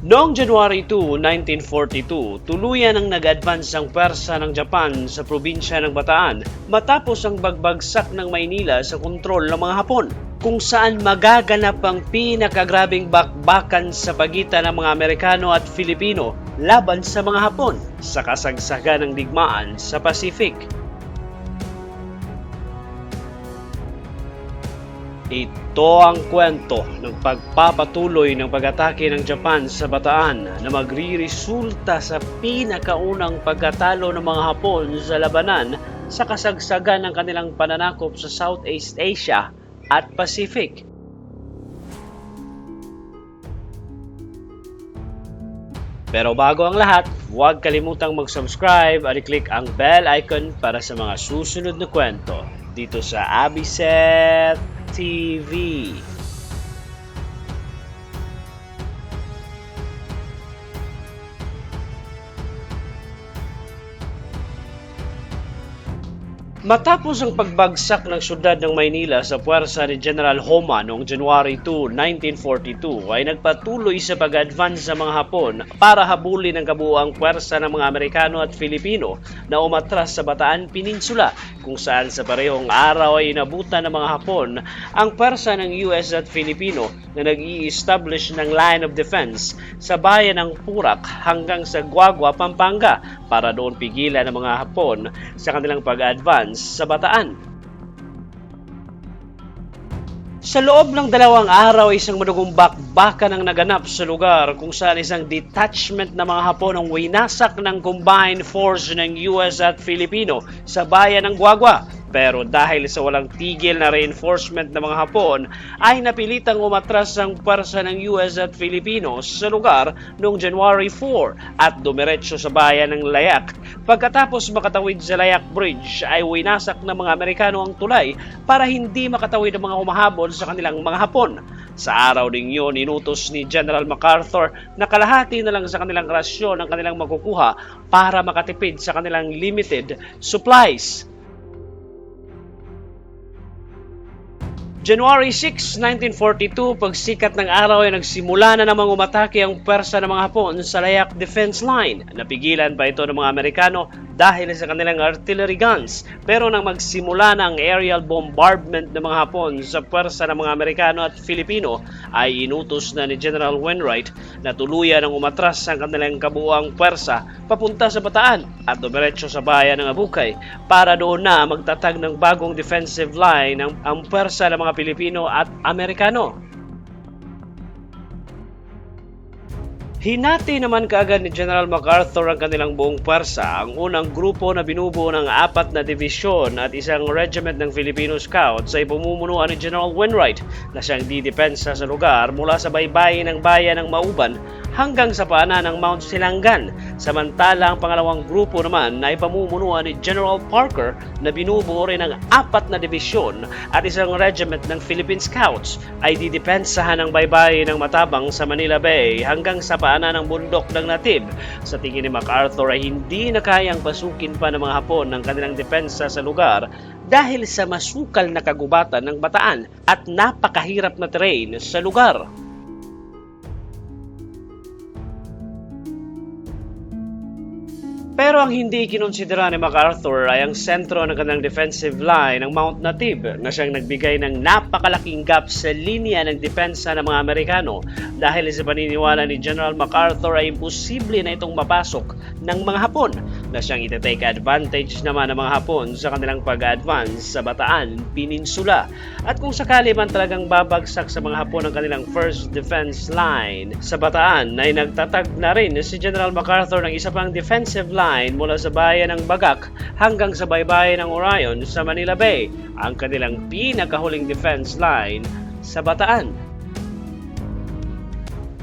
Noong January 2, 1942, tuluyan ang nag-advance ang pwersa ng Japan sa probinsya ng Bataan matapos ang bagbagsak ng Maynila sa kontrol ng mga Hapon, kung saan magaganap ang pinakagrabing bakbakan sa pagitan ng mga Amerikano at Filipino laban sa mga Hapon sa kasagsagan ng digmaan sa Pacific. Ito ang kwento ng pagpapatuloy ng pag-atake ng Japan sa Bataan na magriresulta sa pinakaunang pagkatalo ng mga Hapon sa labanan sa kasagsagan ng kanilang pananakop sa Southeast Asia at Pacific. Pero bago ang lahat, huwag kalimutang mag-subscribe at i-click ang bell icon para sa mga susunod na kwento dito sa Abiset TV. Matapos ang pagbagsak ng syudad ng Maynila sa puwersa ni General Homa noong January 2, 1942 ay nagpatuloy sa pag-advance sa mga Hapon para habulin ang kabuuang puwersa ng mga Amerikano at Filipino na umatras sa Bataan Peninsula, kung saan sa parehong araw ay inabutan ng mga Hapon ang puwersa ng US at Filipino na nag-i-establish ng line of defense sa bayan ng Purak hanggang sa Guagua, Pampanga para doon pigilan ng mga Hapon sa kanilang pag-advance sa Bataan. Sa loob ng 2 araw, isang madugong bakbakan ang naganap sa lugar kung saan isang detachment ng mga Hapon ang winasak ng combined force ng US at Filipino sa bayan ng Guagua. Pero dahil sa walang tigil na reinforcement ng mga Hapon, ay napilitang umatras ang pwersa ng US at Filipino sa lugar noong January 4 at dumiretso sa bayan ng Layak. Pagkatapos makatawid sa Layak Bridge, ay winasak ng mga Amerikano ang tulay para hindi makatawid ang mga humahabol sa kanilang mga Hapon. Sa araw ding yun, inutos ni General MacArthur na kalahati na lang sa kanilang rasyon ang kanilang makukuha para makatipid sa kanilang limited supplies. January 6, 1942, pagsikat ng araw ay nagsimula na namang umatake ang pwersa ng mga Hapon sa Layak Defense Line. Napigilan pa ito ng mga Amerikano dahil sa kanilang artillery guns. Pero nang magsimula na ang aerial bombardment ng mga Hapon sa pwersa ng mga Amerikano at Filipino, ay inutos na ni General Wainwright na tuluyan ang umatras ang kanilang kabuuang pwersa papunta sa Bataan at dumiretso sa bayan ng Abukay para doon na magtatag ng bagong defensive line ang pwersa ng mga Pilipino at Amerikano. Hinati naman kaagad ni General MacArthur ang kanilang buong pwersa. Ang unang grupo na binubuo ng 4 na divisyon at isang regiment ng Filipino Scouts ay pumumunuan ni General Wainwright na siyang didepensa sa lugar mula sa baybayin ng bayan ng Mauban hanggang sa paanan ng Mount Silangan. Samantala, ang pangalawang grupo naman ay pamumunuan ni General Parker na binubuo rin ng 4 na divisyon at isang regiment ng Philippine Scouts ay didepensahan ng baybayin ng Matabang sa Manila Bay hanggang sa paanan ng bundok ng Natib. Sa tingin ni MacArthur ay hindi na kayang pasukin pa ng mga Hapon ang kanilang depensa sa lugar dahil sa masukal na kagubatan ng Bataan at napakahirap na terrain sa lugar. Pero ang hindi kinonsidera ni MacArthur ay ang sentro ng kanilang defensive line ng Mount Natib na siyang nagbigay ng napakalaking gap sa linya ng depensa ng mga Amerikano dahil sa paniniwala ni General MacArthur ay imposible na itong mapasok ng mga Hapon na siyang ite-take advantage naman ng mga Hapon sa kanilang pag-advance sa Bataan Peninsula. At kung sakali man talagang babagsak sa mga Hapon ang kanilang first defense line sa Bataan ay nagtatag na rin si General MacArthur ng isa pang defensive line mula sa bayan ng Bagak hanggang sa baybayin ng Orion sa Manila Bay, ang kanilang pinakahuling defense line sa Bataan.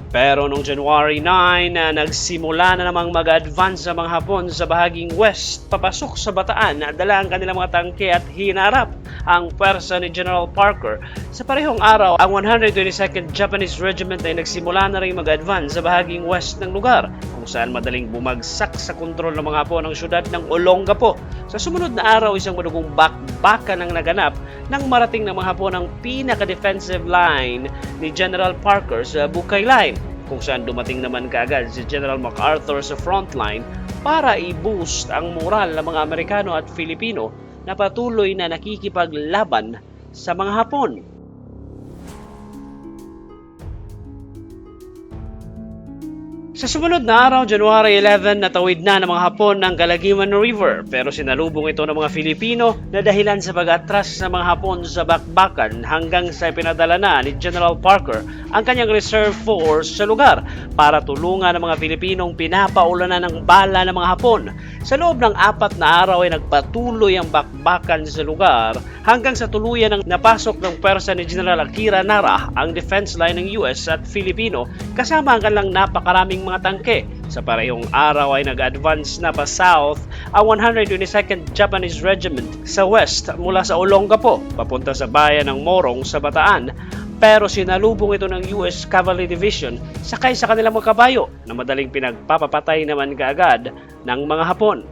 Pero noong January 9 na nagsimula na namang mag-advance sa mga Hapon sa bahaging west papasok sa Bataan na dala ang kanilang mga tangke at hinarap ang pwersa ni General Parker. Sa parehong araw, ang 122nd Japanese Regiment ay nagsimula na rin mag-advance sa bahaging west ng lugar kung saan madaling bumagsak sa kontrol ng mga Hapon ang syudad ng Olongapo. Sa sumunod na araw, isang madugong bakbakan ang naganap nang marating ng mga Hapon ang pinaka-defensive line ni General Parker sa Bukay Line. kung saan dumating naman kaagad si General MacArthur sa frontline para i-boost ang moral ng mga Amerikano at Filipino na patuloy na nakikipaglaban sa mga Hapon. Sa sumunod na araw, January 11, natawid na ng mga Hapon ng Calaguiman River pero sinalubong ito ng mga Filipino na dahilan sa pag-atras ng mga Hapon sa bakbakan hanggang sa pinadala na ni General Parker ang kanyang reserve force sa lugar para tulungan ang mga Filipinong pinapaulanan ng bala ng mga Hapon. Sa loob ng 4 na araw ay nagpatuloy ang bakbakan sa lugar hanggang sa tuluyan ng napasok ng pwersa ni General Akira Nara ang defense line ng US at Filipino kasama ang kanilang napakaraming mga tangke. Sa parehong araw ay nag-advance na pa south ang 122nd Japanese Regiment sa west mula sa Olongapo papunta sa bayan ng Morong sa Bataan. Pero sinalubong ito ng US Cavalry Division sakay sa kanilang mga kabayo na madaling pinagpapapatay naman kaagad ng mga Hapon.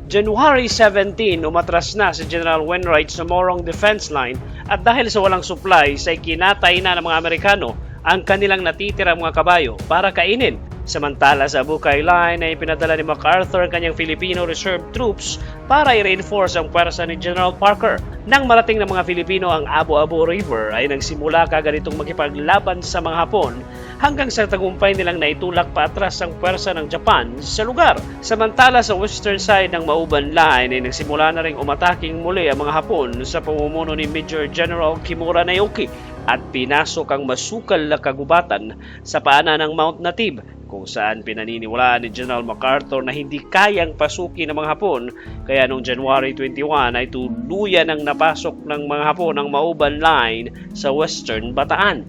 January 17, umatras na si General Wainwright sa Morong Defense Line at dahil sa walang supplies ay kinatay na ng mga Amerikano ang kanilang natitirang mga kabayo para kainin. Samantala sa Bucay Line ay pinadala ni MacArthur ang kanyang Filipino Reserve Troops para i-reinforce ang pwersa ni General Parker. Nang marating ng mga Filipino ang Abu-Abu River ay nagsimula kaagad itong makipaglaban sa mga Hapon hanggang sa tagumpay nilang naitulak paatras ang pwersa ng Japan sa lugar. Samantala sa western side ng Mauban Line ay nagsimula na ring umataking muli ang mga Hapon sa pamumuno ni Major General Kimura Naoki at pinasok ang masukal na kagubatan sa paanan ng Mount Natib kung saan pinaniniwalaan ni General MacArthur na hindi kayang pasukin ng mga Hapon kaya noong January 21 ay tuluyan ang napasok ng mga Hapon ang Mauban Line sa western Bataan.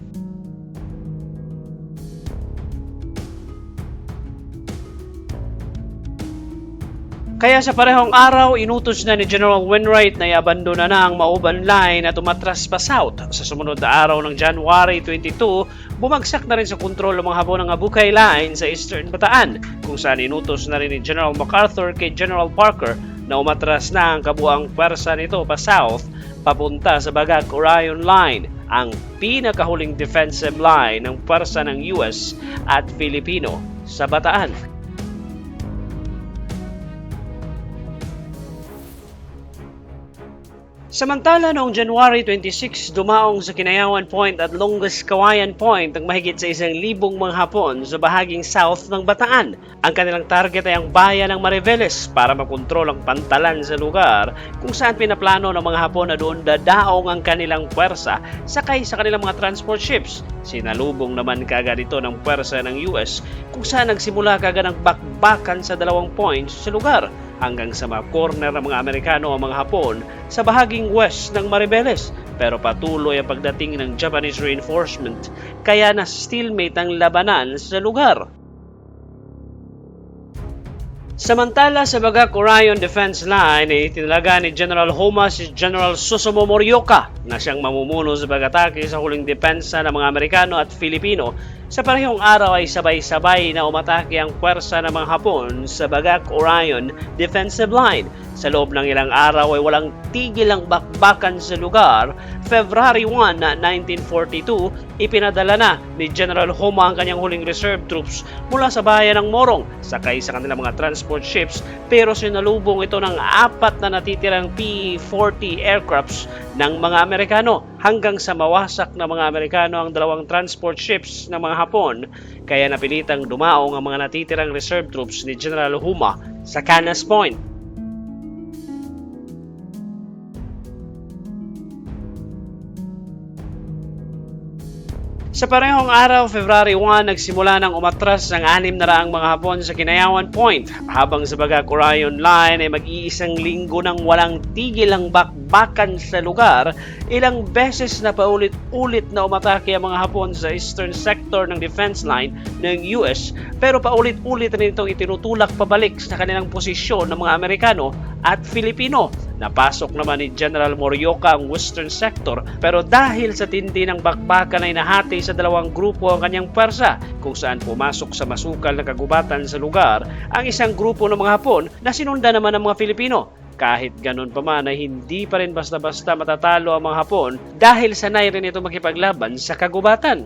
Kaya sa parehong araw, inutos na ni General Wainwright na i-abandona na ang Mauban Line at umatras pa south. Sa sumunod na araw ng January 22, bumagsak na rin sa kontrol ng mga Hapon ng Bucay Line sa Eastern Bataan, kung saan inutos na rin ni General MacArthur kay General Parker na umatras na ang kabuang pwersa nito pa south papunta sa Bagak-Orion Line, ang pinakahuling defensive line ng pwersa ng US at Filipino sa Bataan. Samantala noong January 26, dumaong sa Kinayawan Point at Longas Kawayan Point ang mahigit sa 1,000 mga Hapon sa bahaging south ng Bataan. Ang kanilang target ay ang bayan ng Mariveles para makontrol ang pantalan sa lugar kung saan pinaplano ng mga Hapon na doon dadaong ang kanilang puwersa sakay sa kanilang mga transport ships. Sinalubong naman kaagad ito ng puwersa ng US kung saan nagsimula kaagad ang bakbakan sa 2 points sa lugar hanggang sa ma-corner ng mga Amerikano ang mga Hapon sa bahaging west ng Mariveles. Pero patuloy ang pagdating ng Japanese reinforcement kaya na stalemate ang labanan sa lugar. Samantala sa Bagak-Orion Defense Line ay tinalaga ni General Homa si General Susumu Morioka na siyang mamumuno sa pag-atake sa huling depensa ng mga Amerikano at Filipino. Sa parehong araw ay sabay-sabay na umatake ang puwersa ng mga Hapon sa Bagak-Orion Defensive Line. Sa loob ng ilang araw ay walang tigil ang bakbakan sa lugar. February 1, 1942, ipinadala na ni General Homa ang kanyang huling reserve troops mula sa bayan ng Morong sakay sa kanilang mga transport ships pero sinalubong ito ng 4 na natitirang P-40 aircrafts ng mga Amerikano hanggang sa mawasak ng mga Amerikano ang 2 transport ships ng mga Hapon kaya napilitang dumaong ang mga natitirang reserve troops ni General Homa sa Canas Point. Sa parehong araw, February 1, nagsimula ng umatras ang 600 mga Hapon sa Kinayawan Point, habang sa Bagak-Orion Line ay mag-iisang linggo nang walang tigil ang bakbakan sa lugar. Ilang beses na paulit-ulit na umatake ang mga Hapon sa eastern sector ng defense line ng US, pero paulit-ulit rin itong itinutulak pabalik sa kanilang posisyon ng mga Amerikano at Filipino. Napasok naman ni General Morioka ang western sector pero dahil sa tindi ng bakbakan ay nahati sa 2 grupo ang kanyang pwersa kung saan pumasok sa masukal na kagubatan sa lugar ang isang grupo ng mga Hapon na sinundan naman ng mga Filipino. Kahit ganun pa man ay hindi pa rin basta-basta matatalo ang mga Hapon dahil sanay rin ito makipaglaban sa kagubatan.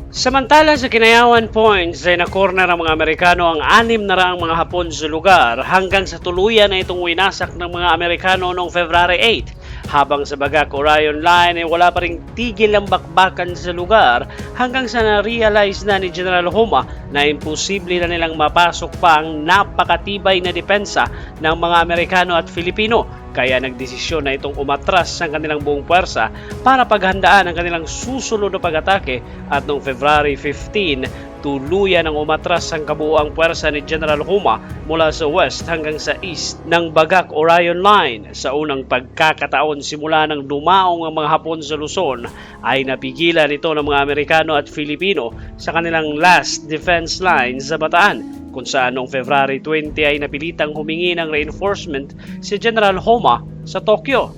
Samantala sa Kinayawan Points ay na-corner ang mga Amerikano ang 600 mga Hapon sa lugar hanggang sa tuluyan na itong winasak ng mga Amerikano noong February 8. Habang sa Bagak Orion Line ay wala pa ring tigil ang bakbakan sa lugar hanggang sa na-realize na ni General Homa na imposible na nilang mapasok pa ang napakatibay na depensa ng mga Amerikano at Filipino. Kaya nagdesisyon na itong umatras ang kanilang buong puwersa para paghandaan ang kanilang susunod na pag-atake at noong February 15, tuluyan ang umatras ang kabuuang puwersa ni General Homa mula sa west hanggang sa east ng Bagak Orion Line. Sa unang pagkakataon simula ng dumaong ang mga Hapon sa Luzon ay napigilan ito ng mga Amerikano at Filipino sa kanilang last defense line sa Bataan, kung saan noong February 20 ay napilitang humingi ng reinforcement si General Homa sa Tokyo.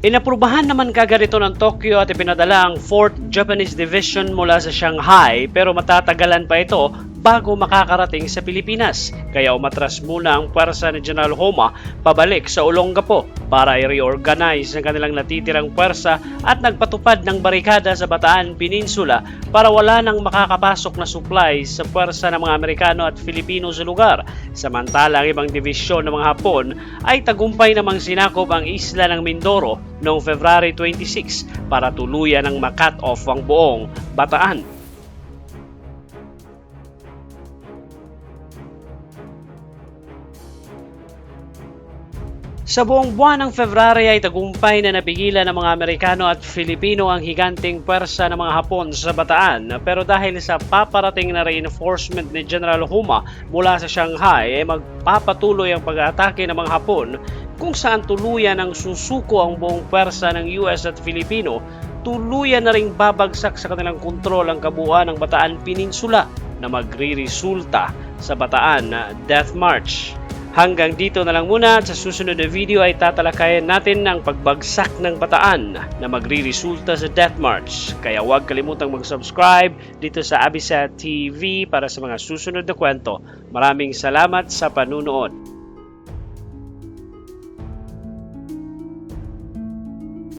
Inaprubahan naman kagad ito ng Tokyo at ipinadala ang 4th Japanese Division mula sa Shanghai, pero matatagalan pa ito bago makakarating sa Pilipinas. Kaya umatras muna ang puwersa ni General Homa pabalik sa Olongapo para i-reorganize ang kanilang natitirang puwersa at nagpatupad ng barikada sa Bataan Peninsula para wala nang makakapasok na supplies sa puwersa ng mga Amerikano at Filipino sa lugar. Samantala ang ibang divisyon ng mga Hapon ay tagumpay namang sinakop ang isla ng Mindoro noong February 26 para tuluyan ng makat off ang buong Bataan. Sa buong buwan ng February ay tagumpay na napigilan ng mga Amerikano at Filipino ang higanting puwersa ng mga Hapon sa Bataan, pero dahil sa paparating na reinforcement ni General Homa mula sa Shanghai ay magpapatuloy ang pag-aatake ng mga Hapon kung saan tuluyan ang susuko ang buong puwersa ng US at Filipino. Tuluyan na ring babagsak sa kanilang kontrol ang kabuuan ng Bataan Peninsula na magre-resulta sa Bataan Death March. Hanggang dito na lang muna. Sa susunod na video ay tatalakayan natin ang pagbagsak ng Bataan na magre-resulta sa Death March. Kaya huwag kalimutang mag-subscribe dito sa Abisat TV para sa mga susunod na kwento. Maraming salamat sa panunood.